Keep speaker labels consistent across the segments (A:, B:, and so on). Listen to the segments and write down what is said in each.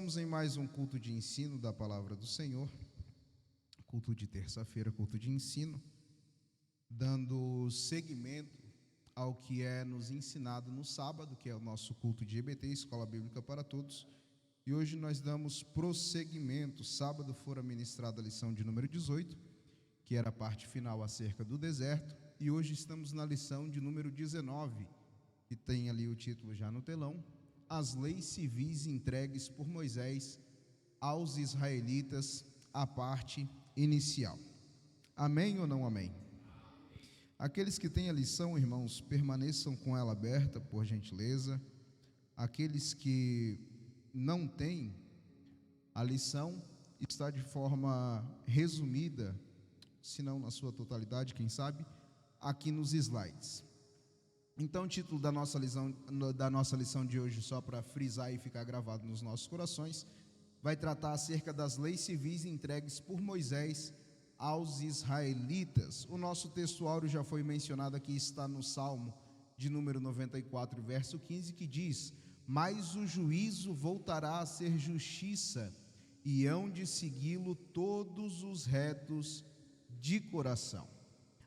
A: Estamos em mais um culto de ensino da Palavra do Senhor, culto de terça-feira, culto de ensino, dando seguimento ao que é nos ensinado no sábado, que é o nosso culto de EBT, Escola Bíblica para Todos, e hoje nós damos prosseguimento. Sábado fora ministrada a lição de número 18, que era a parte final acerca do deserto, e hoje estamos na lição de número 19, que tem ali o título já no telão: as leis civis entregues por Moisés aos israelitas, a parte inicial. Amém ou não amém? Aqueles que têm a lição, irmãos, permaneçam com ela aberta, por gentileza. Aqueles que não têm a lição, está de forma resumida, se não na sua totalidade, quem sabe, aqui nos slides. Então, o título da nossa lição de hoje, só para frisar e ficar gravado nos nossos corações, vai tratar acerca das leis civis entregues por Moisés aos israelitas. O nosso textuário já foi mencionado aqui, está no Salmo de número 94, verso 15, que diz: mas o juízo voltará a ser justiça, e hão de segui-lo todos os retos de coração.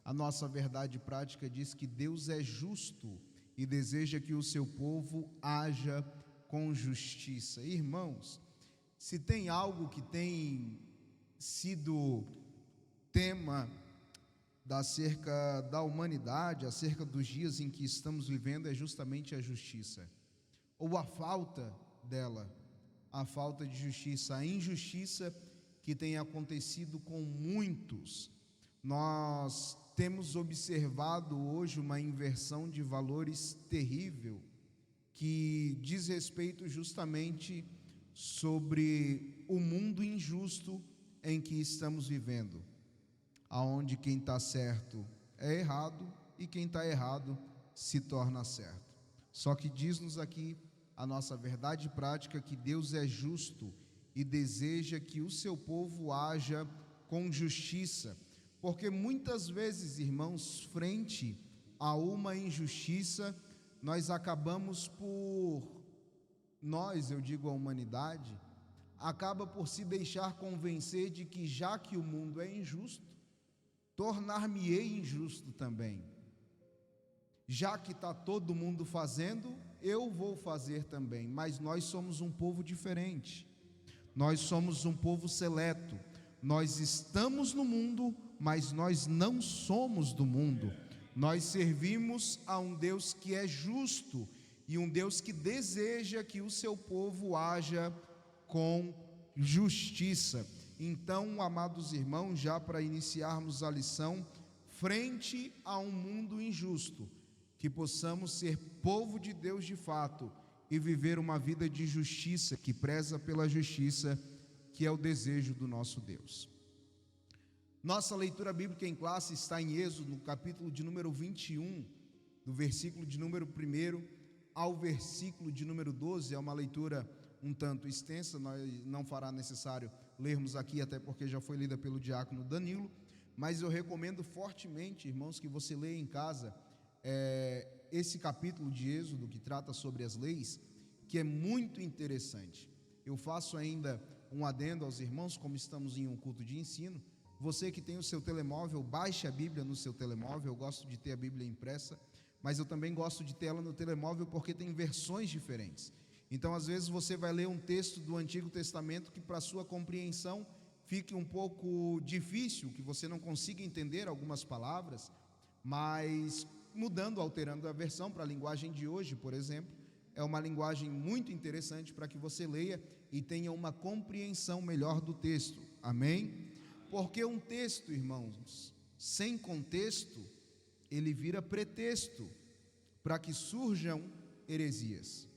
A: A nossa verdade prática diz que Deus é justo e deseja que o seu povo haja com justiça. Irmãos, se tem algo que tem sido tema acerca da humanidade, acerca dos dias em que estamos vivendo, é justamente a justiça, ou a falta dela, a falta de justiça, a injustiça que tem acontecido com muitos. Nós temos observado hoje uma inversão de valores terrível, que diz respeito justamente sobre o mundo injusto em que estamos vivendo, aonde quem está certo é errado e quem está errado se torna certo. Só que diz-nos aqui a nossa verdade prática que Deus é justo e deseja que o seu povo haja com justiça, porque muitas vezes, irmãos, frente a uma injustiça, nós acabamos eu digo a humanidade, acaba por se deixar convencer de que, já que o mundo é injusto, tornar-me-ei injusto também. Já que está todo mundo fazendo, eu vou fazer também. Mas nós somos um povo diferente, nós somos um povo seleto, nós estamos no mundo, mas nós não somos do mundo. Nós servimos a um Deus que é justo e um Deus que deseja que o seu povo haja com justiça. Então, amados irmãos, já para iniciarmos a lição, frente a um mundo injusto, que possamos ser povo de Deus de fato e viver uma vida de justiça, que preza pela justiça, que é o desejo do nosso Deus. Nossa leitura bíblica em classe está em Êxodo, no capítulo de número 21, do versículo de número 1 ao versículo de número 12. É uma leitura um tanto extensa, não fará necessário lermos aqui, até porque já foi lida pelo diácono Danilo, mas eu recomendo fortemente, irmãos, que você leia em casa esse capítulo de Êxodo, que trata sobre as leis, que é muito interessante. Eu faço ainda um adendo aos irmãos, como estamos em um culto de ensino. Você que tem o seu telemóvel, baixe a Bíblia no seu telemóvel. Eu gosto de ter a Bíblia impressa, mas eu também gosto de ter ela no telemóvel, porque tem versões diferentes. Então, às vezes, você vai ler um texto do Antigo Testamento que, para sua compreensão, fique um pouco difícil, que você não consiga entender algumas palavras, mas mudando, alterando a versão para a linguagem de hoje, por exemplo, é uma linguagem muito interessante para que você leia e tenha uma compreensão melhor do texto. Amém? Porque um texto, irmãos, sem contexto, ele vira pretexto para que surjam heresias.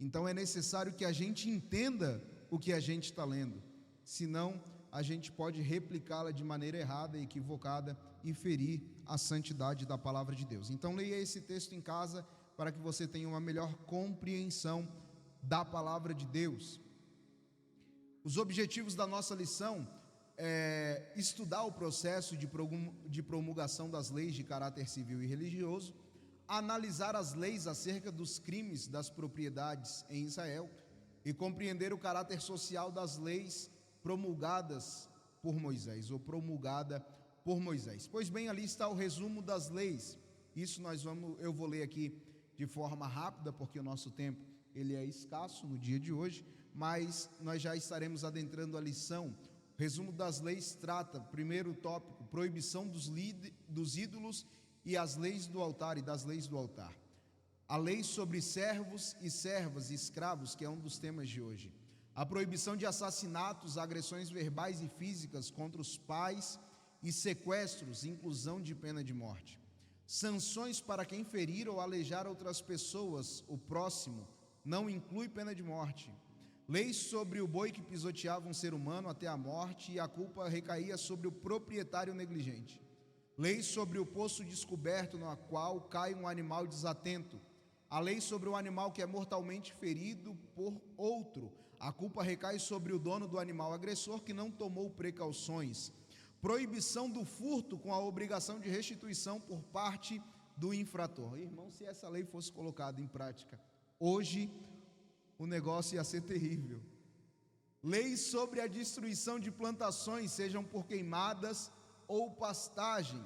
A: Então é necessário que a gente entenda o que a gente está lendo, senão a gente pode replicá-la de maneira errada, equivocada, e ferir a santidade da palavra de Deus. Então leia esse texto em casa, para que você tenha uma melhor compreensão da palavra de Deus. Os objetivos da nossa lição é estudar o processo de promulgação das leis de caráter civil e religioso, analisar as leis acerca dos crimes das propriedades em Israel, e compreender o caráter social das leis promulgadas por Moisés, ou promulgada por Moisés. Pois bem, ali está o resumo das leis. Isso eu vou ler aqui de forma rápida, porque o nosso tempo ele é escasso no dia de hoje, mas nós já estaremos adentrando a lição. O resumo das leis trata, primeiro tópico, proibição dos ídolos e as leis do altar e das leis do altar. A lei sobre servos e servas e escravos, que é um dos temas de hoje. A proibição de assassinatos, agressões verbais e físicas contra os pais e sequestros, inclusão de pena de morte. Sanções para quem ferir ou aleijar outras pessoas, o próximo, não inclui pena de morte. Leis sobre o boi que pisoteava um ser humano até a morte e a culpa recaía sobre o proprietário negligente. Leis sobre o poço descoberto no qual cai um animal desatento. A lei sobre o animal que é mortalmente ferido por outro. A culpa recai sobre o dono do animal agressor que não tomou precauções. Proibição do furto com a obrigação de restituição por parte do infrator. Irmão, se essa lei fosse colocada em prática hoje, o negócio ia ser terrível. Leis sobre a destruição de plantações, sejam por queimadas ou pastagem.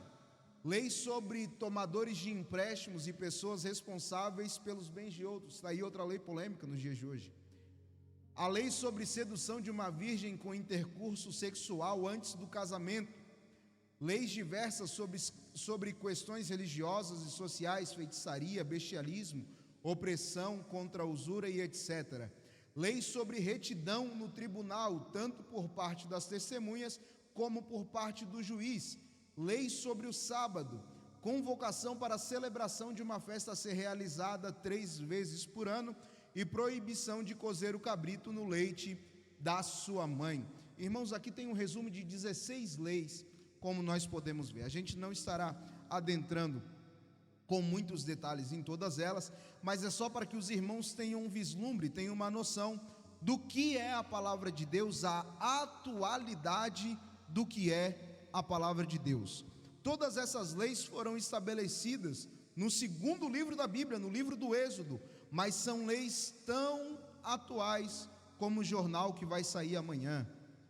A: Leis sobre tomadores de empréstimos e pessoas responsáveis pelos bens de outros. Está aí outra lei polêmica nos dias de hoje. A lei sobre sedução de uma virgem com intercurso sexual antes do casamento. Leis diversas sobre questões religiosas e sociais, feitiçaria, bestialismo, opressão contra a usura e etc. Leis sobre retidão no tribunal, tanto por parte das testemunhas como por parte do juiz. Leis sobre o sábado, convocação para a celebração de uma festa a ser realizada 3 vezes por ano e proibição de cozer o cabrito no leite da sua mãe. Irmãos, aqui tem um resumo de 16 leis, como nós podemos ver. A gente não estará adentrando com muitos detalhes em todas elas, mas é só para que os irmãos tenham um vislumbre, tenham uma noção do que é a palavra de Deus, a atualidade do que é a palavra de Deus. Todas essas leis foram estabelecidas no segundo livro da Bíblia, no livro do Êxodo, mas são leis tão atuais como o jornal que vai sair amanhã.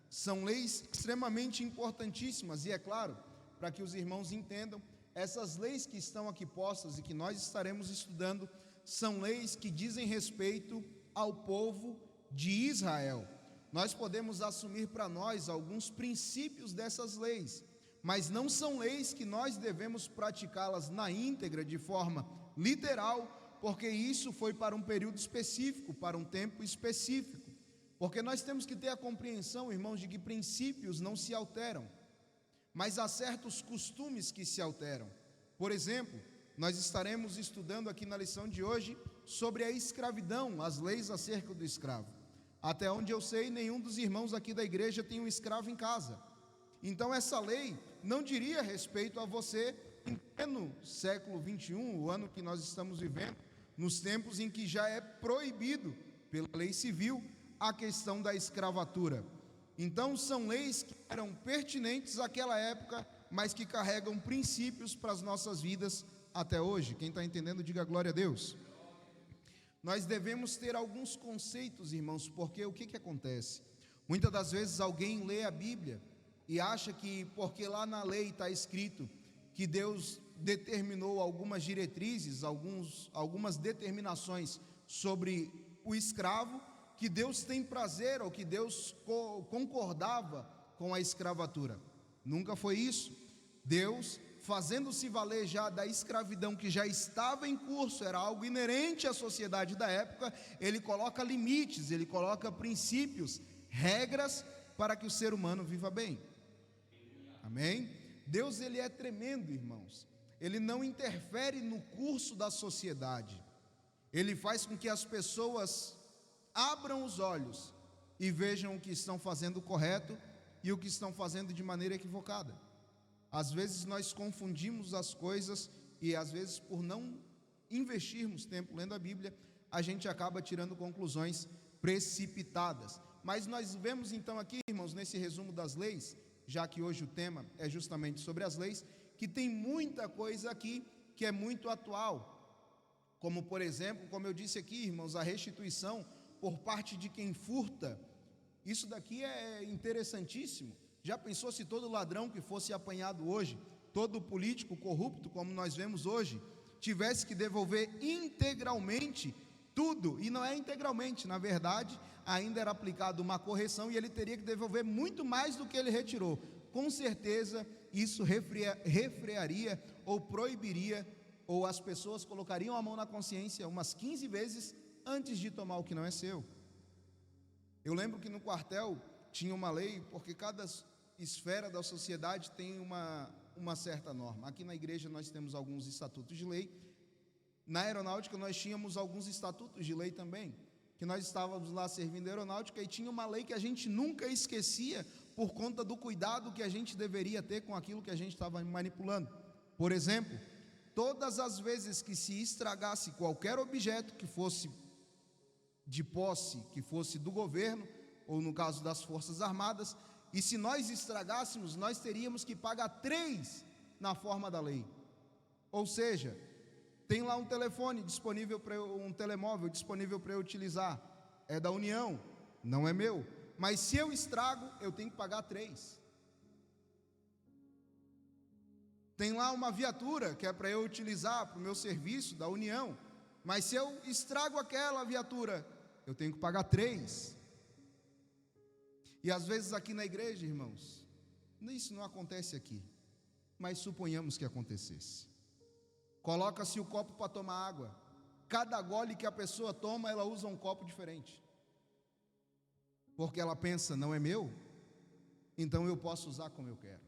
A: São leis extremamente importantíssimas e, é claro, para que os irmãos entendam, essas leis que estão aqui postas e que nós estaremos estudando, são leis que dizem respeito ao povo de Israel. Nós podemos assumir para nós alguns princípios dessas leis, mas não são leis que nós devemos praticá-las na íntegra, de forma literal, porque isso foi para um período específico, para um tempo específico. Porque nós temos que ter a compreensão, irmãos, de que princípios não se alteram, mas há certos costumes que se alteram. Por exemplo, nós estaremos estudando aqui na lição de hoje sobre a escravidão, as leis acerca do escravo. Até onde eu sei, nenhum dos irmãos aqui da igreja tem um escravo em casa. Então essa lei não diria respeito a você em pleno século 21, o ano que nós estamos vivendo, nos tempos em que já é proibido pela lei civil a questão da escravatura. Então são leis que eram pertinentes àquela época, mas que carregam princípios para as nossas vidas até hoje. Quem está entendendo, diga glória a Deus. Nós devemos ter alguns conceitos, irmãos, porque o que acontece? Muitas das vezes alguém lê a Bíblia e acha que porque lá na lei está escrito que Deus determinou algumas diretrizes, algumas determinações sobre o escravo, que Deus tem prazer ou que Deus concordava com a escravatura. Nunca foi isso. Deus, fazendo-se valer já da escravidão que já estava em curso, era algo inerente à sociedade da época, ele coloca limites, ele coloca princípios, regras para que o ser humano viva bem. Amém? Deus, ele é tremendo, irmãos. Ele não interfere no curso da sociedade. Ele faz com que as pessoas abram os olhos e vejam o que estão fazendo correto e o que estão fazendo de maneira equivocada. Às vezes nós confundimos as coisas e às vezes por não investirmos tempo lendo a Bíblia, a gente acaba tirando conclusões precipitadas. Mas nós vemos então aqui, irmãos, nesse resumo das leis, já que hoje o tema é justamente sobre as leis, que tem muita coisa aqui que é muito atual. Como por exemplo, como eu disse aqui, irmãos, a restituição por parte de quem furta. Isso daqui é interessantíssimo. Já pensou se todo ladrão que fosse apanhado hoje, todo político corrupto, como nós vemos hoje, tivesse que devolver integralmente tudo? E não é integralmente, na verdade, ainda era aplicada uma correção e ele teria que devolver muito mais do que ele retirou. Com certeza, isso refrearia ou proibiria, ou as pessoas colocariam a mão na consciência umas 15 vezes antes de tomar o que não é seu. Eu lembro que no quartel tinha uma lei, porque cada esfera da sociedade tem uma certa norma. Aqui na igreja nós temos alguns estatutos de lei. Na aeronáutica nós tínhamos alguns estatutos de lei também, que nós estávamos lá servindo a aeronáutica e tinha uma lei que a gente nunca esquecia por conta do cuidado que a gente deveria ter com aquilo que a gente estava manipulando. Por exemplo, todas as vezes que se estragasse qualquer objeto que fosse de posse, que fosse do governo, ou no caso das Forças Armadas, e se nós estragássemos, nós teríamos que pagar 3 na forma da lei. Ou seja, tem lá um telefone disponível um telemóvel disponível para eu utilizar, é da União, não é meu, mas se eu estrago, eu tenho que pagar 3. Tem lá uma viatura que é para eu utilizar para o meu serviço da União, mas se eu estrago aquela viatura, eu tenho que pagar 3. E às vezes aqui na igreja, irmãos, isso não acontece aqui, mas suponhamos que acontecesse. Coloca-se o copo para tomar água, cada gole que a pessoa toma, ela usa um copo diferente, porque ela pensa, não é meu, então eu posso usar como eu quero.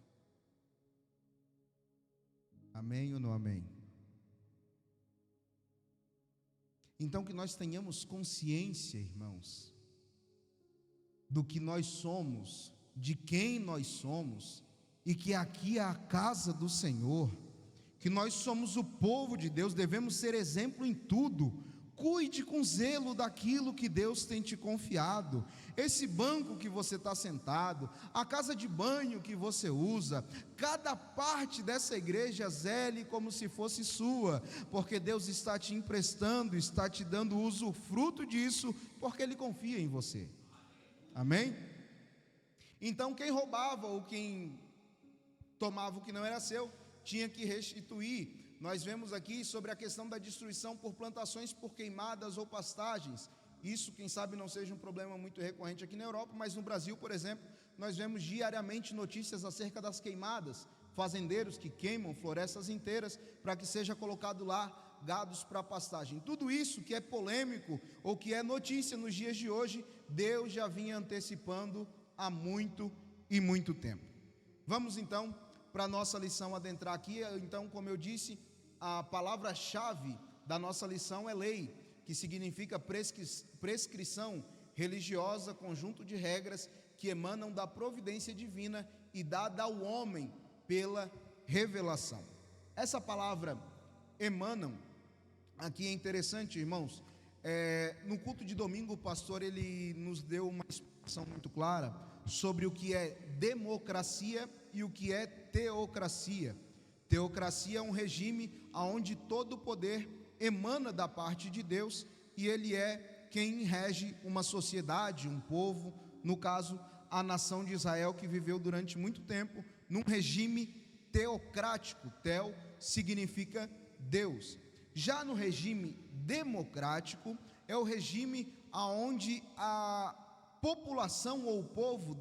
A: Amém ou não amém? Então que nós tenhamos consciência, irmãos, do que nós somos, de quem nós somos, e que aqui é a casa do Senhor, que nós somos o povo de Deus, devemos ser exemplo em tudo. Cuide com zelo daquilo que Deus tem te confiado. Esse banco que você está sentado, a casa de banho que você usa, cada parte dessa igreja zele como se fosse sua, porque Deus está te emprestando, está te dando usufruto disso, porque Ele confia em você. Amém? Então quem roubava ou quem tomava o que não era seu, tinha que restituir. Nós vemos aqui sobre a questão da destruição por plantações por queimadas ou pastagens. Isso, quem sabe, não seja um problema muito recorrente aqui na Europa, mas no Brasil, por exemplo, nós vemos diariamente notícias acerca das queimadas, fazendeiros que queimam florestas inteiras para que seja colocado lá gados para pastagem. Tudo isso que é polêmico ou que é notícia nos dias de hoje, Deus já vinha antecipando há muito e muito tempo. Vamos então para a nossa lição adentrar aqui. Então, como eu disse, a palavra-chave da nossa lição é lei, que significa prescrição religiosa, conjunto de regras que emanam da providência divina e dada ao homem pela revelação. Essa palavra emanam, aqui é interessante, irmãos, no culto de domingo o pastor ele nos deu uma explicação muito clara sobre o que é democracia e o que é teocracia. Teocracia é um regime onde todo o poder emana da parte de Deus e ele é quem rege uma sociedade, um povo, no caso a nação de Israel, que viveu durante muito tempo num regime teocrático. Teo significa Deus. Já no regime democrático é o regime onde a população ou o povo,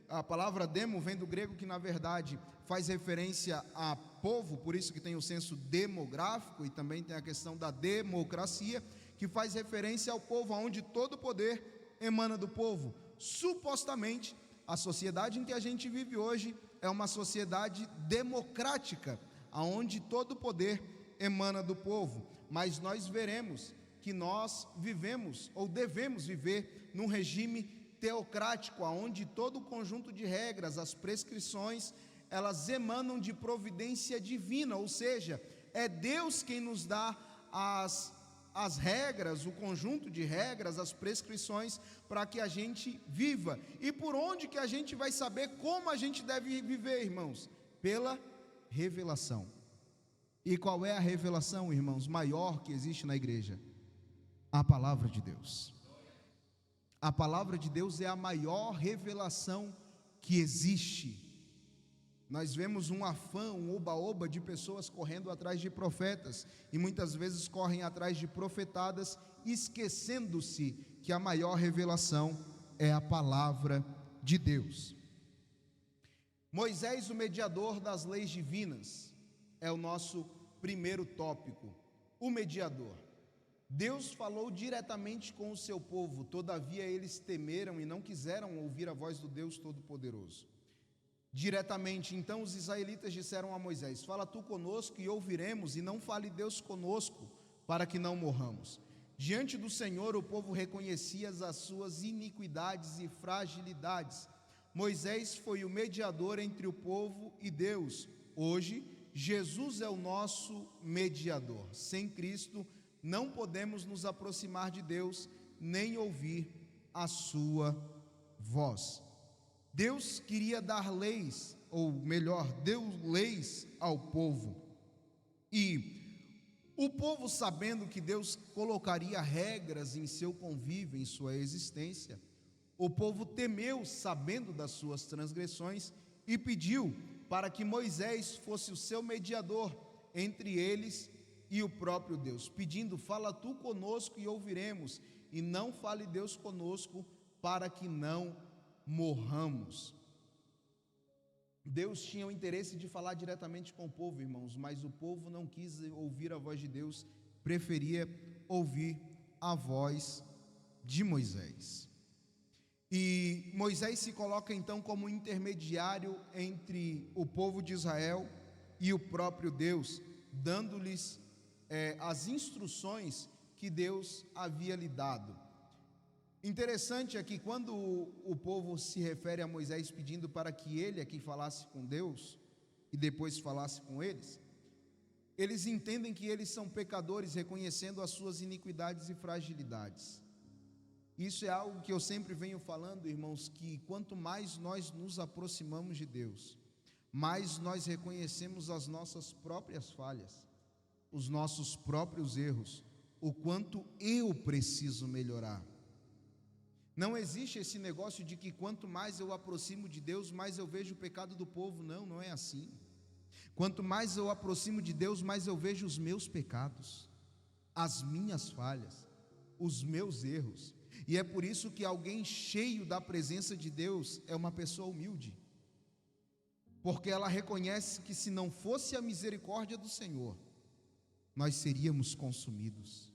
A: a palavra demo vem do grego, que na verdade faz referência a povo, por isso que tem o censo demográfico, e também tem a questão da democracia, que faz referência ao povo, onde todo o poder emana do povo. Supostamente, a sociedade em que a gente vive hoje é uma sociedade democrática, onde todo o poder emana do povo, mas nós veremos que nós vivemos, ou devemos viver, num regime teocrático, onde todo o conjunto de regras, as prescrições, elas emanam de providência divina, ou seja, é Deus quem nos dá as regras, o conjunto de regras, as prescrições para que a gente viva. E por onde que a gente vai saber como a gente deve viver, irmãos? Pela revelação. E qual é a revelação, irmãos, maior que existe na igreja? A palavra de Deus. A palavra de Deus é a maior revelação que existe. Nós vemos um afã, um oba-oba de pessoas correndo atrás de profetas, e muitas vezes correm atrás de profetadas, esquecendo-se que a maior revelação é a palavra de Deus. Moisés, o mediador das leis divinas, é o nosso primeiro tópico, o mediador. Deus falou diretamente com o seu povo, todavia eles temeram e não quiseram ouvir a voz do Deus Todo-Poderoso. Diretamente, então os israelitas disseram a Moisés: fala tu conosco e ouviremos, e não fale Deus conosco, para que não morramos. Diante do Senhor o povo reconhecia as suas iniquidades e fragilidades. Moisés foi o mediador entre o povo e Deus. Hoje, Jesus é o nosso mediador. Sem Cristo, não podemos nos aproximar de Deus, nem ouvir a sua voz. Deus queria dar leis, ou melhor, deu leis ao povo. E o povo, sabendo que Deus colocaria regras em seu convívio, em sua existência, o povo temeu, sabendo das suas transgressões, e pediu para que Moisés fosse o seu mediador entre eles e o próprio Deus, pedindo: fala tu conosco e ouviremos, e não fale Deus conosco, para que não morramos. Deus tinha o interesse de falar diretamente com o povo, irmãos, mas o povo não quis ouvir a voz de Deus, preferia ouvir a voz de Moisés. E Moisés se coloca então como intermediário entre o povo de Israel e o próprio Deus, dando-lhes as instruções que Deus havia lhe dado. Interessante é que quando o povo se refere a Moisés pedindo para que ele aqui falasse com Deus e depois falasse com eles entendem que eles são pecadores, reconhecendo as suas iniquidades e fragilidades. Isso é algo que eu sempre venho falando, irmãos, que quanto mais nós nos aproximamos de Deus, mais nós reconhecemos as nossas próprias falhas, os nossos próprios erros, o quanto eu preciso melhorar. Não existe esse negócio de que quanto mais eu aproximo de Deus, mais eu vejo o pecado do povo. Não, não é assim. Quanto mais eu aproximo de Deus, mais eu vejo os meus pecados, as minhas falhas, os meus erros. E é por isso que alguém cheio da presença de Deus é uma pessoa humilde, porque ela reconhece que se não fosse a misericórdia do Senhor, nós seríamos consumidos.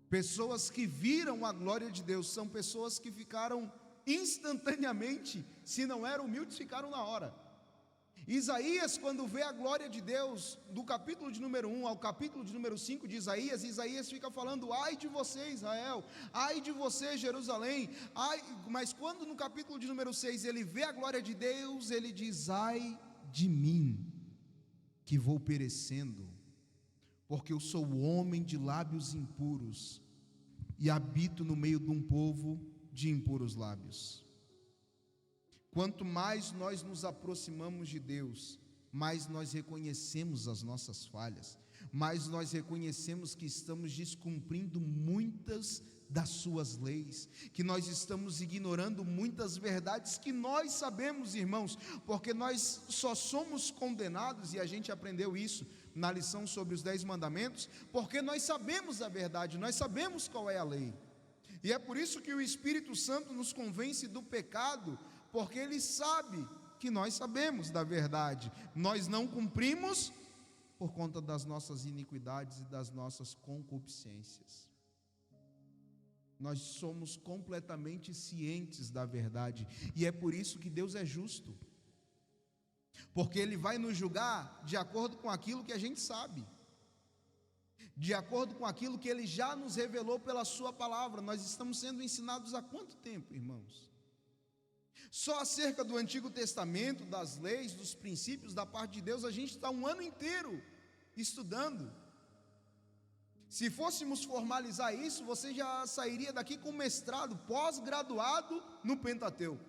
A: Pessoas que viram a glória de Deus são pessoas que ficaram instantaneamente, se não eram humildes, ficaram na hora. Isaías, quando vê a glória de Deus, do capítulo de número 1 ao capítulo de número 5 de Isaías fica falando: ai de você, Israel, ai de você, Jerusalém, ai. Mas quando no capítulo de número 6 ele vê a glória de Deus, ele diz: ai de mim, que vou perecendo, porque eu sou homem de lábios impuros, e habito no meio de um povo de impuros lábios. Quanto mais nós nos aproximamos de Deus, mais nós reconhecemos as nossas falhas, mais nós reconhecemos que estamos descumprindo muitas das suas leis, que nós estamos ignorando muitas verdades que nós sabemos, irmãos, porque nós só somos condenados, e a gente aprendeu isso na lição sobre os 10 mandamentos, porque nós sabemos a verdade, nós sabemos qual é a lei, e é por isso que o Espírito Santo nos convence do pecado, porque Ele sabe que nós sabemos da verdade, nós não cumprimos por conta das nossas iniquidades e das nossas concupiscências. Nós somos completamente cientes da verdade, e é por isso que Deus é justo, porque Ele vai nos julgar de acordo com aquilo que a gente sabe, de acordo com aquilo que Ele já nos revelou pela Sua palavra. Nós estamos sendo ensinados há quanto tempo, irmãos? Só acerca do Antigo Testamento, das leis, dos princípios da parte de Deus, a gente está um ano inteiro estudando. Se fôssemos formalizar isso, você já sairia daqui com mestrado, pós-graduado no Pentateuco.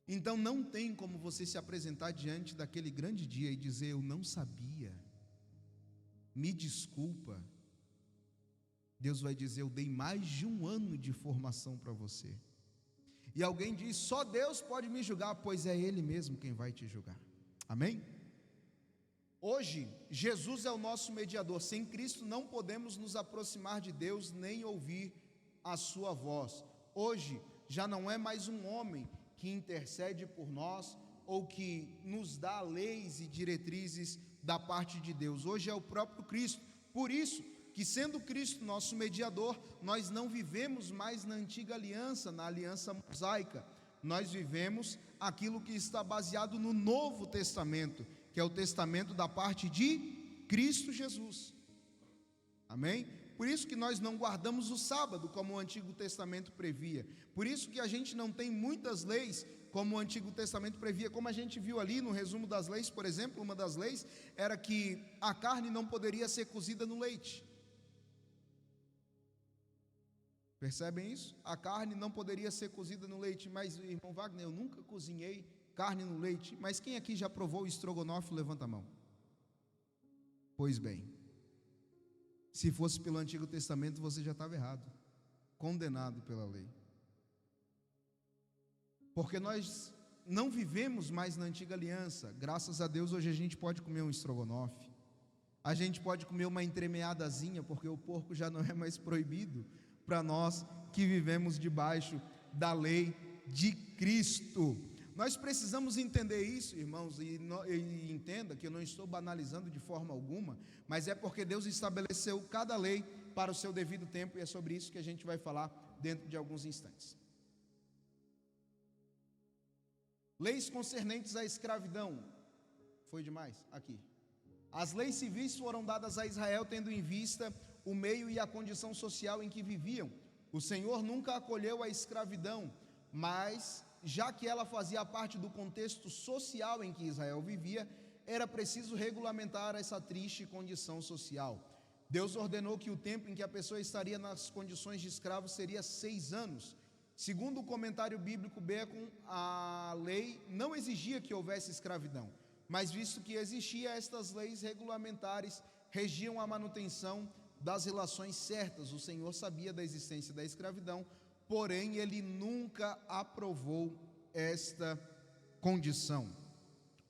A: Então não tem como você se apresentar diante daquele grande dia e dizer: eu não sabia, me desculpa. Deus vai dizer: eu dei mais de um ano de formação para você. E alguém diz: só Deus pode me julgar. Pois é Ele mesmo quem vai te julgar. Amém? Hoje, Jesus é o nosso mediador. Sem Cristo não podemos nos aproximar de Deus, nem ouvir a sua voz. Hoje, já não é mais um homem que intercede por nós, ou que nos dá leis e diretrizes da parte de Deus. Hoje é o próprio Cristo. Por isso, que sendo Cristo nosso mediador, nós não vivemos mais na antiga aliança, na aliança mosaica. Nós vivemos aquilo que está baseado no Novo Testamento, que é o testamento da parte de Cristo Jesus. Amém? Por isso que nós não guardamos o sábado, como o Antigo Testamento previa. Por isso que a gente não tem muitas leis, como o Antigo Testamento previa. Como a gente viu ali no resumo das leis, por exemplo, uma das leis era que a carne não poderia ser cozida no leite. Percebem isso? A carne não poderia ser cozida no leite. Mas, irmão Wagner, eu nunca cozinhei carne no leite. Mas quem aqui já provou o estrogonofe? Levanta a mão. Pois bem, se fosse pelo Antigo Testamento, você já estava errado, condenado pela lei. Porque nós não vivemos mais na antiga aliança. Graças a Deus, hoje a gente pode comer um estrogonofe, a gente pode comer uma entremeadazinha, porque o porco já não é mais proibido para nós que vivemos debaixo da lei de Cristo. Nós precisamos entender isso, irmãos, e entenda que eu não estou banalizando de forma alguma, mas é porque Deus estabeleceu cada lei para o seu devido tempo, e é sobre isso que a gente vai falar dentro de alguns instantes. Leis concernentes à escravidão. Foi demais? Aqui. As leis civis foram dadas a Israel tendo em vista o meio e a condição social em que viviam. O Senhor nunca acolheu a escravidão, mas já que ela fazia parte do contexto social em que Israel vivia, era preciso regulamentar essa triste condição social. Deus ordenou que o tempo em que a pessoa estaria nas condições de escravo seria 6 anos. Segundo o comentário bíblico Bacon, a lei não exigia que houvesse escravidão, mas visto que existia, estas leis regulamentares regiam a manutenção das relações certas. O Senhor sabia da existência da escravidão, porém Ele nunca aprovou esta condição.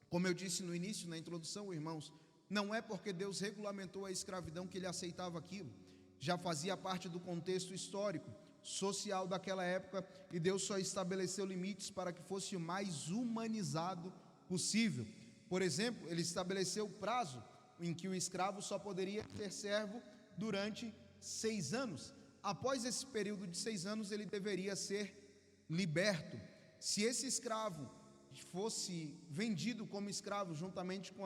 A: Como eu disse no início, na introdução, irmãos, não é porque Deus regulamentou a escravidão que Ele aceitava aquilo. Já fazia parte do contexto histórico, social daquela época, e Deus só estabeleceu limites para que fosse o mais humanizado possível. Por exemplo, Ele estabeleceu o prazo em que o escravo só poderia ter servo durante 6 anos. Após esse período de 6 anos, ele deveria ser liberto. Se esse escravo fosse vendido como escravo juntamente com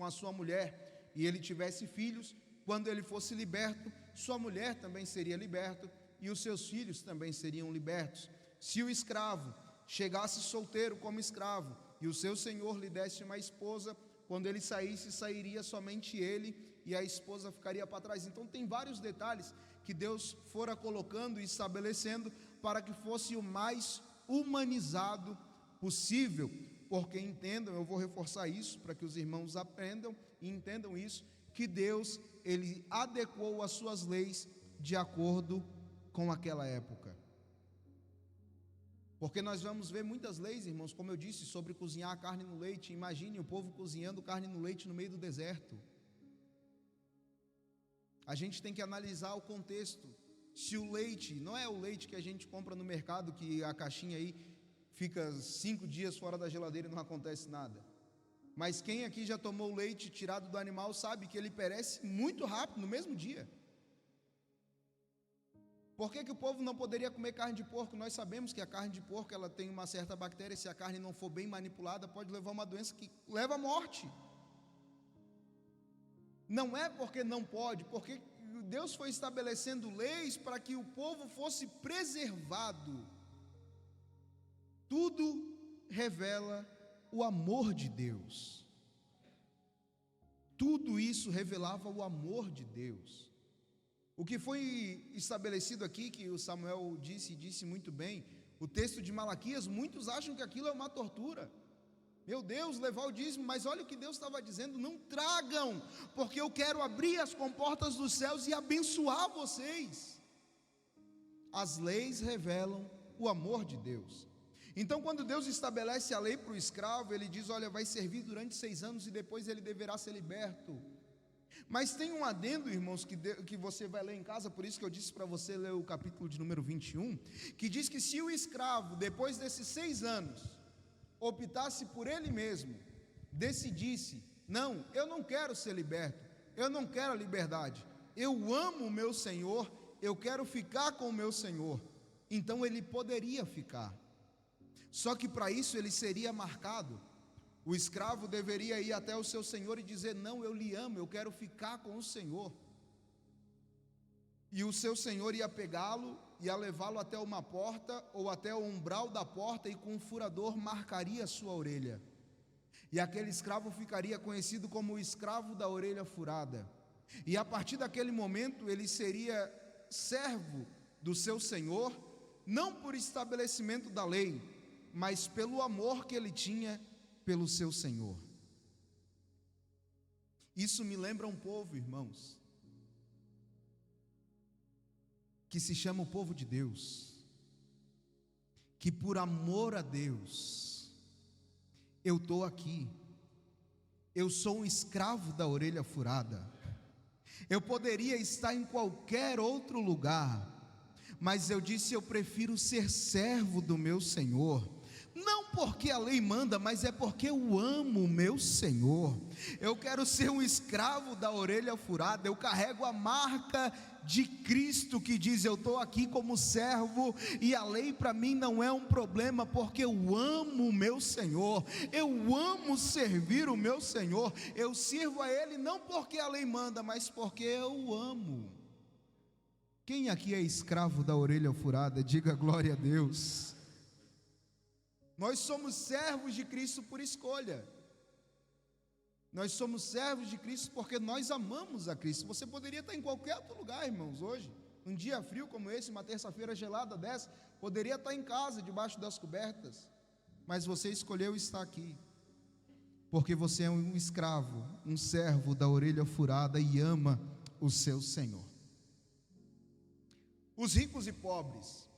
A: a sua mulher, e ele tivesse filhos, quando ele fosse liberto, sua mulher também seria liberta e os seus filhos também seriam libertos. Se o escravo chegasse solteiro como escravo e o seu senhor lhe desse uma esposa, quando ele saísse, sairia somente ele e a esposa ficaria para trás. Então tem vários detalhes que Deus fora colocando e estabelecendo para que fosse o mais humanizado possível. Porque entendam, eu vou reforçar isso para que os irmãos aprendam e entendam isso, que Deus, Ele adequou as suas leis de acordo com aquela época. Porque nós vamos ver muitas leis, irmãos, como eu disse, sobre cozinhar a carne no leite. Imagine o povo cozinhando carne no leite no meio do deserto. A gente tem que analisar o contexto. Se o leite, não é o leite que a gente compra no mercado, que a caixinha aí fica 5 dias fora da geladeira e não acontece nada. Mas quem aqui já tomou leite tirado do animal sabe que ele perece muito rápido, no mesmo dia. Por que o povo não poderia comer carne de porco? Nós sabemos que a carne de porco ela tem uma certa bactéria, se a carne não for bem manipulada, pode levar uma doença que leva à morte. Não é porque não pode, porque Deus foi estabelecendo leis para que o povo fosse preservado. Tudo revela o amor de Deus. Tudo isso revelava o amor de Deus. O que foi estabelecido aqui, que o Samuel disse muito bem, o texto de Malaquias, muitos acham que aquilo é uma tortura. Meu Deus, levar o dízimo, mas olha o que Deus estava dizendo: não tragam, porque eu quero abrir as comportas dos céus e abençoar vocês. As leis revelam o amor de Deus. Então, quando Deus estabelece a lei para o escravo, Ele diz: olha, vai servir durante 6 anos e depois ele deverá ser liberto. Mas tem um adendo, irmãos, que você vai ler em casa, por isso que eu disse para você ler o capítulo de número 21, que diz que se o escravo, depois desses 6 anos, optasse por ele mesmo, decidisse: não, eu não quero ser liberto, eu não quero a liberdade, eu amo o meu Senhor, eu quero ficar com o meu Senhor, então ele poderia ficar. Só que para isso ele seria marcado. O escravo deveria ir até o seu senhor e dizer: não, eu lhe amo, eu quero ficar com o Senhor. E o seu senhor ia pegá-lo, ia levá-lo até uma porta, ou até o umbral da porta, e com um furador marcaria a sua orelha. E aquele escravo ficaria conhecido como o escravo da orelha furada. E a partir daquele momento ele seria servo do seu senhor, não por estabelecimento da lei, mas pelo amor que ele tinha pelo seu Senhor. Isso me lembra um povo, irmãos, que se chama o povo de Deus, que por amor a Deus, eu estou aqui, eu sou um escravo da orelha furada, eu poderia estar em qualquer outro lugar, mas eu disse: eu prefiro ser servo do meu Senhor, não porque a lei manda, mas é porque eu amo o meu Senhor. Eu quero ser um escravo da orelha furada. Eu carrego a marca de Cristo que diz: eu estou aqui como servo, e a lei para mim não é um problema, porque eu amo o meu Senhor, eu amo servir o meu Senhor, eu sirvo a Ele não porque a lei manda, mas porque eu amo. Quem aqui é escravo da orelha furada? Diga glória a Deus. Nós somos servos de Cristo por escolha. Nós somos servos de Cristo porque nós amamos a Cristo. Você poderia estar em qualquer outro lugar, irmãos, hoje. Um dia frio como esse, uma terça-feira gelada dessa, poderia estar em casa, debaixo das cobertas. Mas você escolheu estar aqui, porque você é um escravo, um servo da orelha furada e ama o seu Senhor. Os ricos e pobres.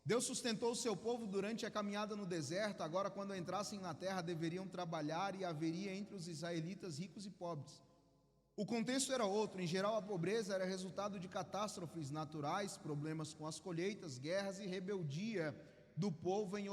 A: Deus sustentou o seu povo durante a caminhada no deserto. Agora, quando entrassem na terra, deveriam trabalhar, e haveria entre os israelitas ricos e pobres. O contexto era outro. Em geral, a pobreza era resultado de catástrofes naturais, problemas com as colheitas, guerras e rebeldia do povo em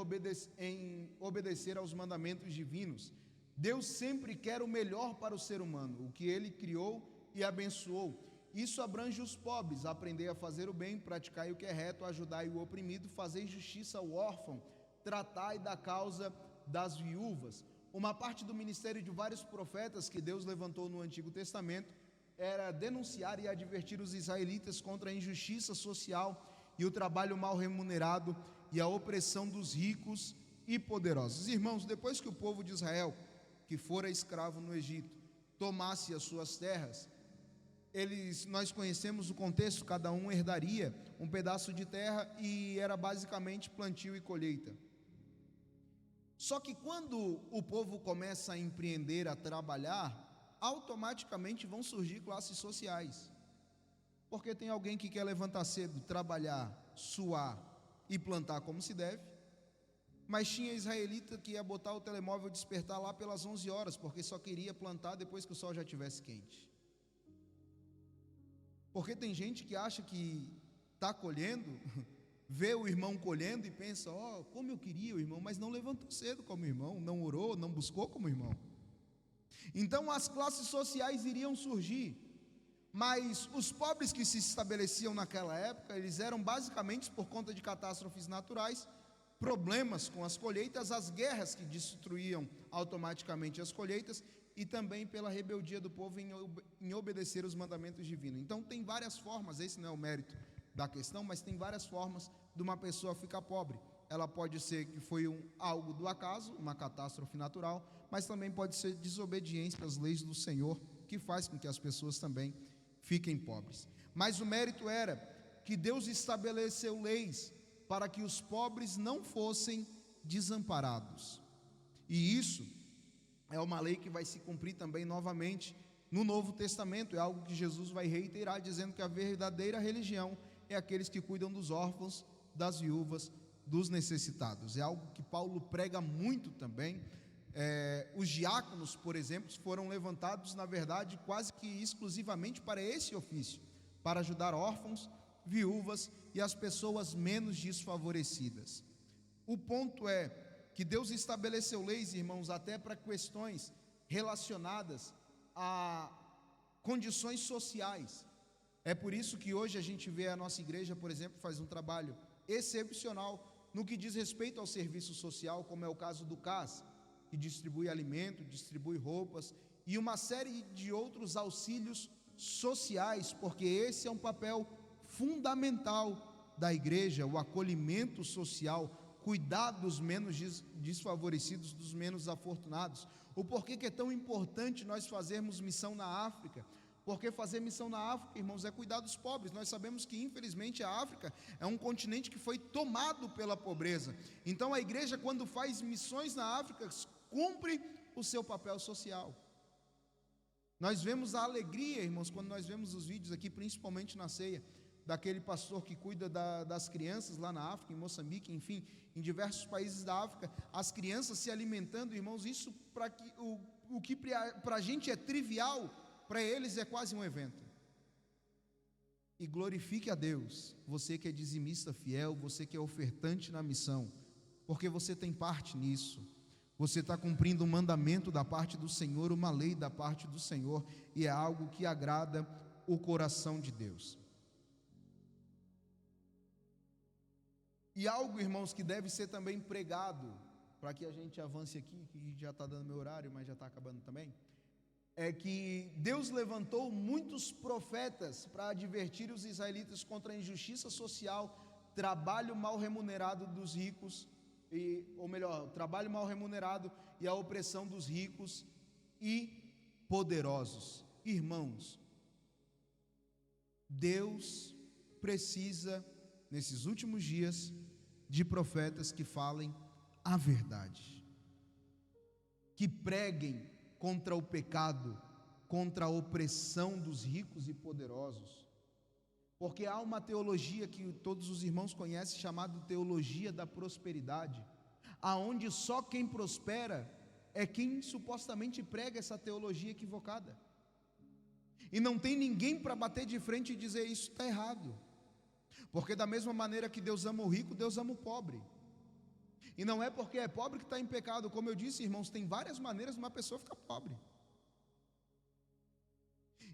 A: obedecer aos mandamentos divinos. Deus sempre quer o melhor para o ser humano, o que Ele criou e abençoou. Isso abrange os pobres: aprender a fazer o bem, praticar o que é reto, ajudar o oprimido, fazer justiça ao órfão, tratar da causa das viúvas. Uma parte do ministério de vários profetas que Deus levantou no Antigo Testamento era denunciar e advertir os israelitas contra a injustiça social e o trabalho mal remunerado e a opressão dos ricos e poderosos. Irmãos, depois que o povo de Israel, que fora escravo no Egito, tomasse as suas terras, nós conhecemos o contexto: cada um herdaria um pedaço de terra e era basicamente plantio e colheita. Só que quando o povo começa a empreender, a trabalhar, automaticamente vão surgir classes sociais, porque tem alguém que quer levantar cedo, trabalhar, suar e plantar como se deve, mas tinha israelita que ia botar o telemóvel despertar lá pelas 11 horas, porque só queria plantar depois que o sol já estivesse quente. Porque tem gente que acha que está colhendo, vê o irmão colhendo e pensa: ó, como eu queria o irmão, mas não levantou cedo como irmão, não orou, não buscou como irmão. Então as classes sociais iriam surgir, mas os pobres que se estabeleciam naquela época, eles eram basicamente por conta de catástrofes naturais, problemas com as colheitas, as guerras que destruíam automaticamente as colheitas, e também pela rebeldia do povo em obedecer os mandamentos divinos. Então tem várias formas, esse não é o mérito da questão, mas tem várias formas de uma pessoa ficar pobre. Ela pode ser que foi algo do acaso, uma catástrofe natural, mas também pode ser desobediência às leis do Senhor, que faz com que as pessoas também fiquem pobres. Mas o mérito era que Deus estabeleceu leis para que os pobres não fossem desamparados. E isso é uma lei que vai se cumprir também novamente no Novo Testamento. É algo que Jesus vai reiterar, dizendo que a verdadeira religião é aqueles que cuidam dos órfãos, das viúvas, dos necessitados. É algo que Paulo prega muito também. Os diáconos, por exemplo, foram levantados, na verdade, quase que exclusivamente para esse ofício, para ajudar órfãos, viúvas e as pessoas menos desfavorecidas. O ponto é que Deus estabeleceu leis, irmãos, até para questões relacionadas a condições sociais. É por isso que hoje a gente vê a nossa igreja, por exemplo, faz um trabalho excepcional no que diz respeito ao serviço social, como é o caso do CAS, que distribui alimento, distribui roupas e uma série de outros auxílios sociais, porque esse é um papel fundamental da igreja, o acolhimento social, cuidar dos menos desfavorecidos, dos menos afortunados. O porquê que é tão importante nós fazermos missão na África? Porque fazer missão na África, irmãos, é cuidar dos pobres. Nós sabemos que, infelizmente, a África é um continente que foi tomado pela pobreza. Então, a igreja, quando faz missões na África, cumpre o seu papel social. Nós vemos a alegria, irmãos, quando nós vemos os vídeos aqui, principalmente na ceia, daquele pastor que cuida das crianças lá na África, em Moçambique, enfim, em diversos países da África, as crianças se alimentando, irmãos, isso o que para a gente é trivial, para eles é quase um evento. E glorifique a Deus, você que é dizimista fiel, você que é ofertante na missão, porque você tem parte nisso. Você está cumprindo um mandamento da parte do Senhor, uma lei da parte do Senhor, e é algo que agrada o coração de Deus. E algo, irmãos, que deve ser também pregado, para que a gente avance aqui, que já está dando meu horário, mas já está acabando também, é que Deus levantou muitos profetas para advertir os israelitas contra a injustiça social, trabalho mal remunerado dos ricos, trabalho mal remunerado e a opressão dos ricos e poderosos. Irmãos, Deus precisa, nesses últimos dias, de profetas que falem a verdade, que preguem contra o pecado, contra a opressão dos ricos e poderosos, porque há uma teologia que todos os irmãos conhecem, chamada teologia da prosperidade, aonde só quem prospera é quem supostamente prega essa teologia equivocada, e não tem ninguém para bater de frente e dizer isso está errado, porque da mesma maneira que Deus ama o rico, Deus ama o pobre, e não é porque é pobre que está em pecado. Como eu disse, irmãos, tem várias maneiras de uma pessoa ficar pobre.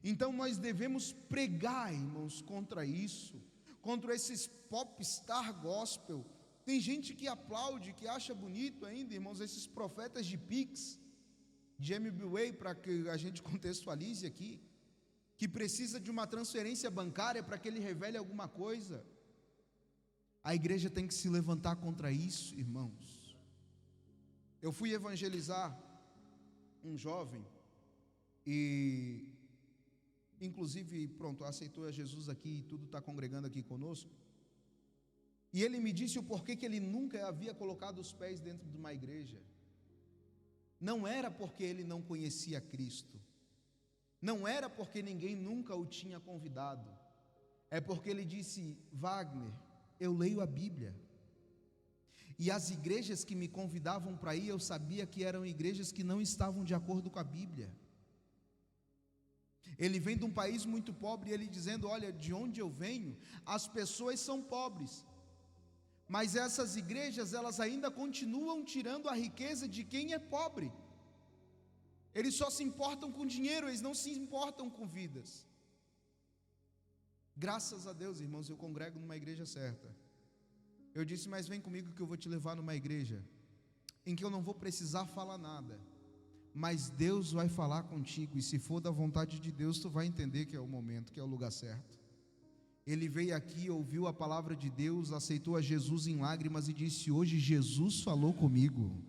A: Então nós devemos pregar, irmãos, contra isso, contra esses popstar gospel. Tem gente que aplaude, que acha bonito ainda, irmãos, esses profetas de Pix, de MBWay, para que a gente contextualize aqui, que precisa de uma transferência bancária para que ele revele alguma coisa. A igreja tem que se levantar contra isso, irmãos. Eu fui evangelizar um jovem e, inclusive, aceitou a Jesus aqui e tudo está congregando aqui conosco. E ele me disse o porquê que ele nunca havia colocado os pés dentro de uma igreja. Não era porque ele não conhecia Cristo, não era porque ninguém nunca o tinha convidado, é porque ele disse: Wagner, eu leio a Bíblia, e as igrejas que me convidavam para ir, eu sabia que eram igrejas que não estavam de acordo com a Bíblia. Ele vem de um país muito pobre, e ele dizendo: olha, de onde eu venho, as pessoas são pobres, mas essas igrejas, elas ainda continuam tirando a riqueza de quem é pobre. Eles só se importam com dinheiro, eles não se importam com vidas. Graças a Deus, irmãos, eu congrego numa igreja certa. Eu disse: mas vem comigo que eu vou te levar numa igreja em que eu não vou precisar falar nada, mas Deus vai falar contigo, e se for da vontade de Deus, tu vai entender que é o momento, que é o lugar certo. Ele veio aqui, ouviu a palavra de Deus, aceitou a Jesus em lágrimas e disse: hoje Jesus falou comigo.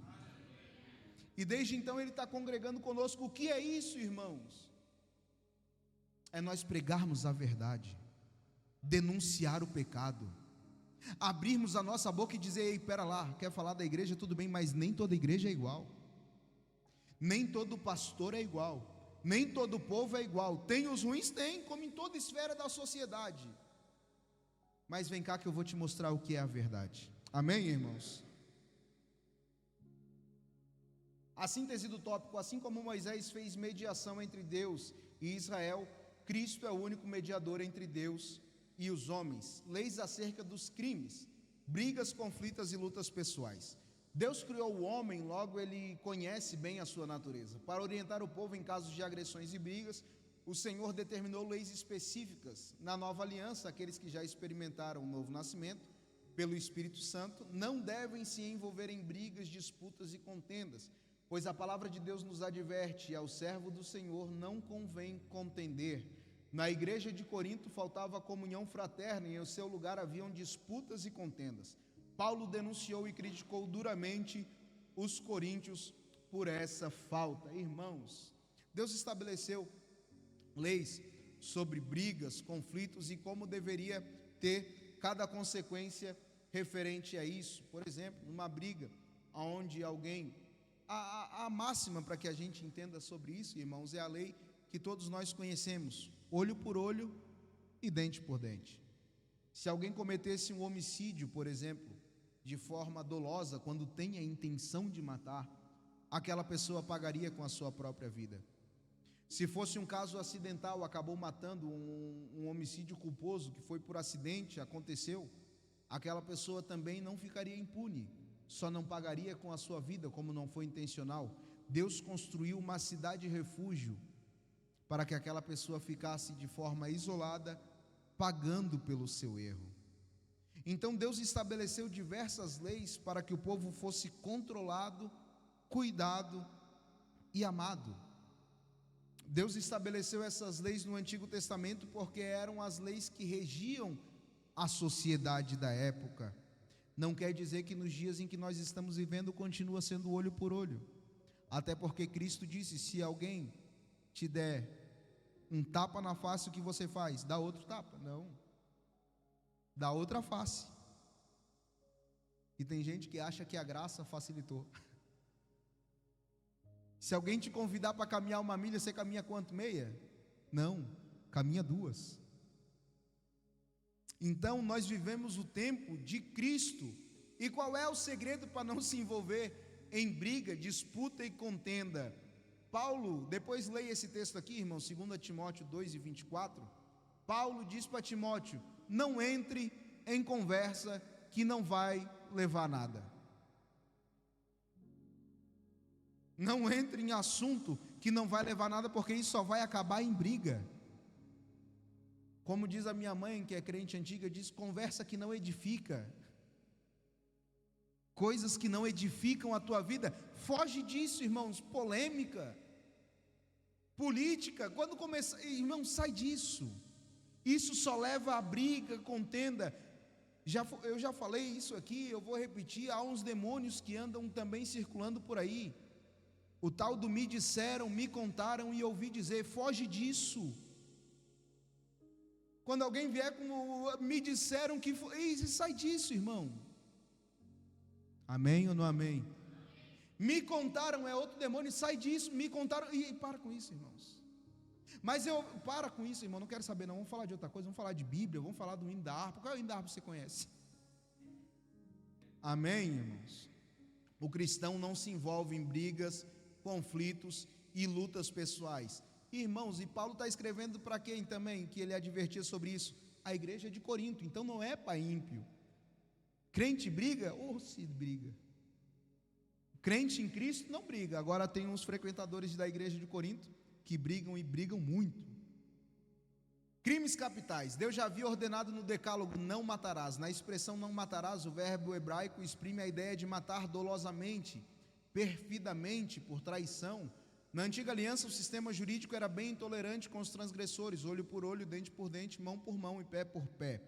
A: E desde então ele está congregando conosco. O que é isso, irmãos? É nós pregarmos a verdade, denunciar o pecado, abrirmos a nossa boca e dizer: ei, pera lá, quer falar da igreja, tudo bem, mas nem toda igreja é igual. Nem todo pastor é igual, nem todo povo é igual. Tem os ruins? Tem, como em toda esfera da sociedade. Mas vem cá que eu vou te mostrar o que é a verdade. Amém, irmãos? A síntese do tópico: assim como Moisés fez mediação entre Deus e Israel, Cristo é o único mediador entre Deus e os homens. Leis acerca dos crimes, brigas, conflitos e lutas pessoais. Deus criou o homem, logo ele conhece bem a sua natureza. Para orientar o povo em casos de agressões e brigas, o Senhor determinou leis específicas. Na nova aliança, aqueles que já experimentaram o novo nascimento pelo Espírito Santo não devem se envolver em brigas, disputas e contendas, pois a palavra de Deus nos adverte: ao servo do Senhor não convém contender. Na igreja de Corinto faltava comunhão fraterna e em seu lugar haviam disputas e contendas. Paulo denunciou e criticou duramente os coríntios por essa falta. Irmãos, Deus estabeleceu leis sobre brigas, conflitos e como deveria ter cada consequência referente a isso. Por exemplo, numa briga onde alguém... A máxima para que a gente entenda sobre isso, irmãos, é a lei que todos nós conhecemos: olho por olho e dente por dente. Se alguém cometesse um homicídio, por exemplo, de forma dolosa, quando tem a intenção de matar, aquela pessoa pagaria com a sua própria vida. Se fosse um caso acidental, acabou matando um homicídio culposo, que foi por acidente, aconteceu, aquela pessoa também não ficaria impune, só não pagaria com a sua vida, como não foi intencional. Deus construiu uma cidade refúgio para que aquela pessoa ficasse de forma isolada, pagando pelo seu erro. Então Deus estabeleceu diversas leis para que o povo fosse controlado, cuidado e amado. Deus estabeleceu essas leis no Antigo Testamento porque eram as leis que regiam a sociedade da época. Não quer dizer que nos dias em que nós estamos vivendo continua sendo olho por olho, até porque Cristo disse: se alguém te der um tapa na face, o que você faz? Dá outro tapa? Não, dá outra face. E tem gente que acha que a graça facilitou. Se alguém te convidar para caminhar uma milha, você caminha quanto? Meia? Não, caminha 2. Então nós vivemos o tempo de Cristo. E qual é o segredo para não se envolver em briga, disputa e contenda? Paulo, depois leia esse texto aqui, irmão, 2 Timóteo 2:24. Paulo diz para Timóteo: não entre em conversa que não vai levar a nada. Não entre em assunto que não vai levar a nada, porque isso só vai acabar em briga. Como diz a minha mãe, que é crente antiga, diz: conversa que não edifica, coisas que não edificam a tua vida, foge disso, irmãos. Polêmica, política, quando começa, irmão, sai disso. Isso só leva a briga, contenda. Eu já falei isso aqui, eu vou repetir: há uns demônios que andam também circulando por aí. O tal do me disseram, me contaram e ouvi dizer, foge disso. Quando alguém vier com me disseram que sai disso, irmão. Amém ou não amém? Me contaram é outro demônio, sai disso. Me contaram, e para com isso, irmãos. Mas para com isso, irmão, não quero saber não. Vamos falar de outra coisa, vamos falar de Bíblia, vamos falar do hino da harpa. Qual é o hino da harpa que você conhece? Amém, irmãos? O cristão não se envolve em brigas, conflitos e lutas pessoais. Irmãos, e Paulo está escrevendo para quem também, que ele advertia sobre isso? A igreja de Corinto. Então não é para ímpio. Crente briga? Se briga. Crente em Cristo não briga. Agora tem uns frequentadores da igreja de Corinto que brigam e brigam muito. Crimes capitais. Deus já havia ordenado no decálogo: não matarás. Na expressão não matarás, o verbo hebraico exprime a ideia de matar dolosamente, perfidamente, por traição. Na antiga aliança, o sistema jurídico era bem intolerante com os transgressores: olho por olho, dente por dente, mão por mão e pé por pé.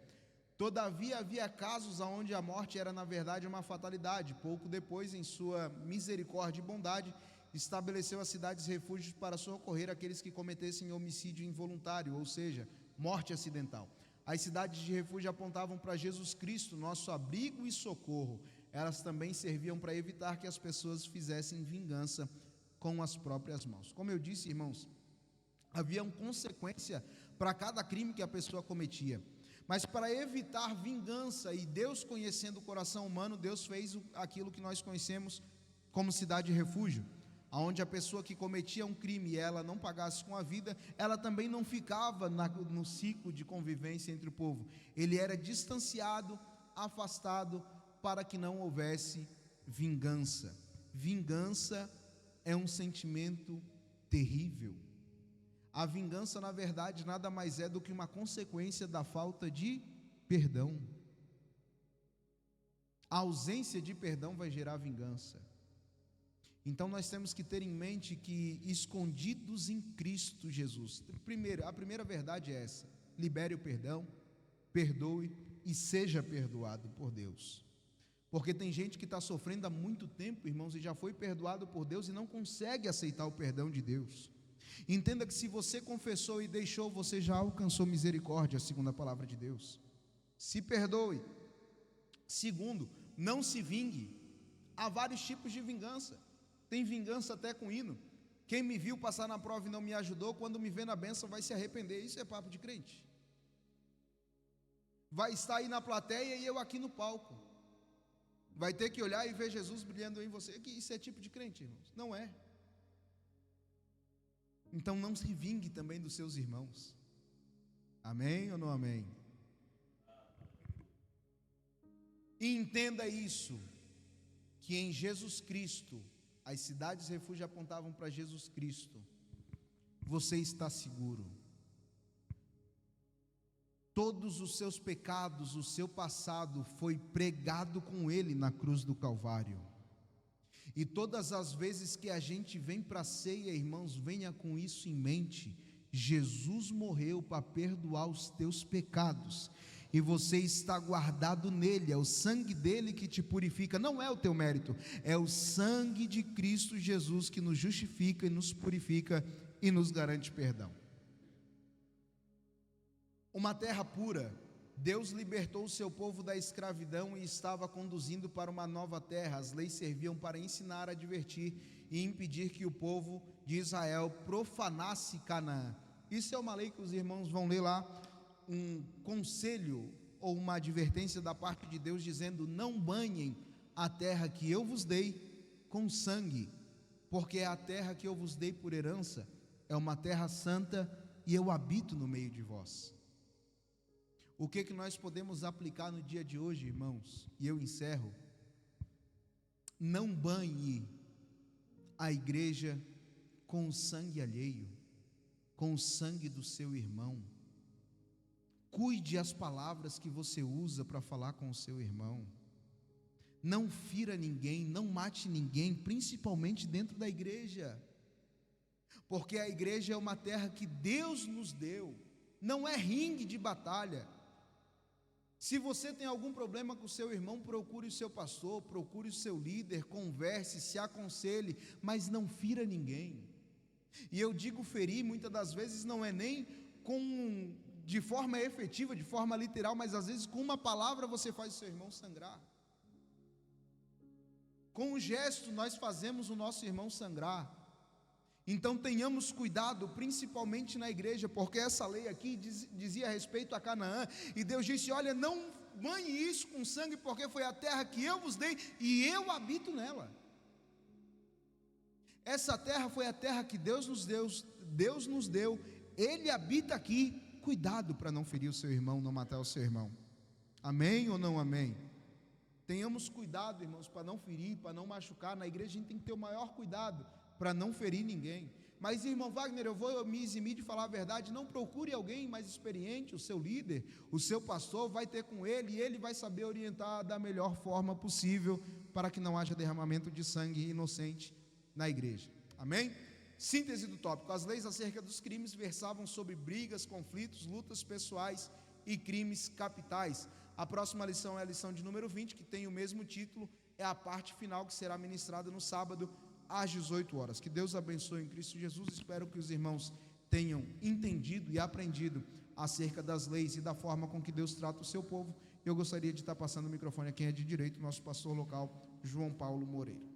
A: Todavia havia casos onde a morte era na verdade uma fatalidade. Pouco depois, em sua misericórdia e bondade, estabeleceu as cidades refúgios para socorrer aqueles que cometessem homicídio involuntário, ou seja, morte acidental. As cidades de refúgio apontavam para Jesus Cristo, nosso abrigo e socorro. Elas também serviam para evitar que as pessoas fizessem vingança com as próprias mãos. Como eu disse, irmãos, havia uma consequência para cada crime que a pessoa cometia. Mas para evitar vingança, e Deus conhecendo o coração humano, Deus fez aquilo que nós conhecemos como cidade refúgio, onde a pessoa que cometia um crime e ela não pagasse com a vida, ela também não ficava no ciclo de convivência entre o povo. Ele era distanciado, afastado, para que não houvesse vingança. Vingança é um sentimento terrível. A vingança, na verdade, nada mais é do que uma consequência da falta de perdão. A ausência de perdão vai gerar vingança. Então nós temos que ter em mente que, escondidos em Cristo Jesus, a primeira verdade é essa: libere o perdão, perdoe e seja perdoado por Deus. Porque tem gente que está sofrendo há muito tempo, irmãos, e já foi perdoado por Deus e não consegue aceitar o perdão de Deus. Entenda que se você confessou e deixou, você já alcançou misericórdia, segundo a palavra de Deus. Se perdoe. Segundo, não se vingue. Há vários tipos de vingança. Tem vingança até com hino. Quem me viu passar na prova e não me ajudou, quando me vê na bênção vai se arrepender. Isso é papo de crente. Vai estar aí na plateia e eu aqui no palco. Vai ter que olhar e ver Jesus brilhando em você. Isso é tipo de crente, irmãos. Não é. Então não se vingue também dos seus irmãos. Amém ou não amém? E entenda isso, que em Jesus Cristo, as cidades refúgio apontavam para Jesus Cristo. Você está seguro. Todos os seus pecados, o seu passado foi pregado com Ele na cruz do Calvário. E todas as vezes que a gente vem para a ceia, irmãos, venha com isso em mente: Jesus morreu para perdoar os teus pecados, e você está guardado nele. É o sangue dele que te purifica, não é o teu mérito, é o sangue de Cristo Jesus que nos justifica e nos purifica e nos garante perdão. Uma terra pura. Deus libertou o seu povo da escravidão e estava conduzindo para uma nova terra. As leis serviam para ensinar, advertir e impedir que o povo de Israel profanasse Canaã. Isso é uma lei que os irmãos vão ler lá, um conselho ou uma advertência da parte de Deus dizendo: não banhem a terra que eu vos dei com sangue, porque a terra que eu vos dei por herança é uma terra santa e eu habito no meio de vós. O que nós podemos aplicar no dia de hoje, irmãos? E eu encerro. Não banhe a igreja com o sangue alheio, com o sangue do seu irmão. Cuide as palavras que você usa para falar com o seu irmão. Não fira ninguém, não mate ninguém, principalmente dentro da igreja. Porque a igreja é uma terra que Deus nos deu, não é ringue de batalha. Se você tem algum problema com o seu irmão, procure o seu pastor, procure o seu líder, converse, se aconselhe, mas não fira ninguém. E eu digo ferir, muitas das vezes não é nem de forma efetiva, de forma literal, mas às vezes com uma palavra você faz o seu irmão sangrar. Com um gesto nós fazemos o nosso irmão sangrar. Então tenhamos cuidado, principalmente na igreja, porque essa lei aqui dizia respeito a Canaã, e Deus disse: olha, não banhe isso com sangue, porque foi a terra que eu vos dei, e eu habito nela. Essa terra foi a terra que Deus nos deu, Ele habita aqui. Cuidado para não ferir o seu irmão, não matar o seu irmão. Amém ou não amém? Tenhamos cuidado, irmãos, para não ferir, para não machucar. Na igreja a gente tem que ter o maior cuidado para não ferir ninguém. Mas, irmão Wagner, eu vou me eximir de falar a verdade. Não procure alguém mais experiente, o seu líder, o seu pastor, vai ter com ele, e ele vai saber orientar da melhor forma possível, para que não haja derramamento de sangue inocente na igreja. Amém? Síntese do tópico: as leis acerca dos crimes versavam sobre brigas, conflitos, lutas pessoais e crimes capitais. A próxima lição é a lição de número 20, que tem o mesmo título, é a parte final, que será ministrada no sábado, às 18 horas. Que Deus abençoe em Cristo Jesus. Espero que os irmãos tenham entendido e aprendido acerca das leis e da forma com que Deus trata o seu povo. Eu gostaria de estar passando o microfone a quem é de direito, nosso pastor local, João Paulo Moreira.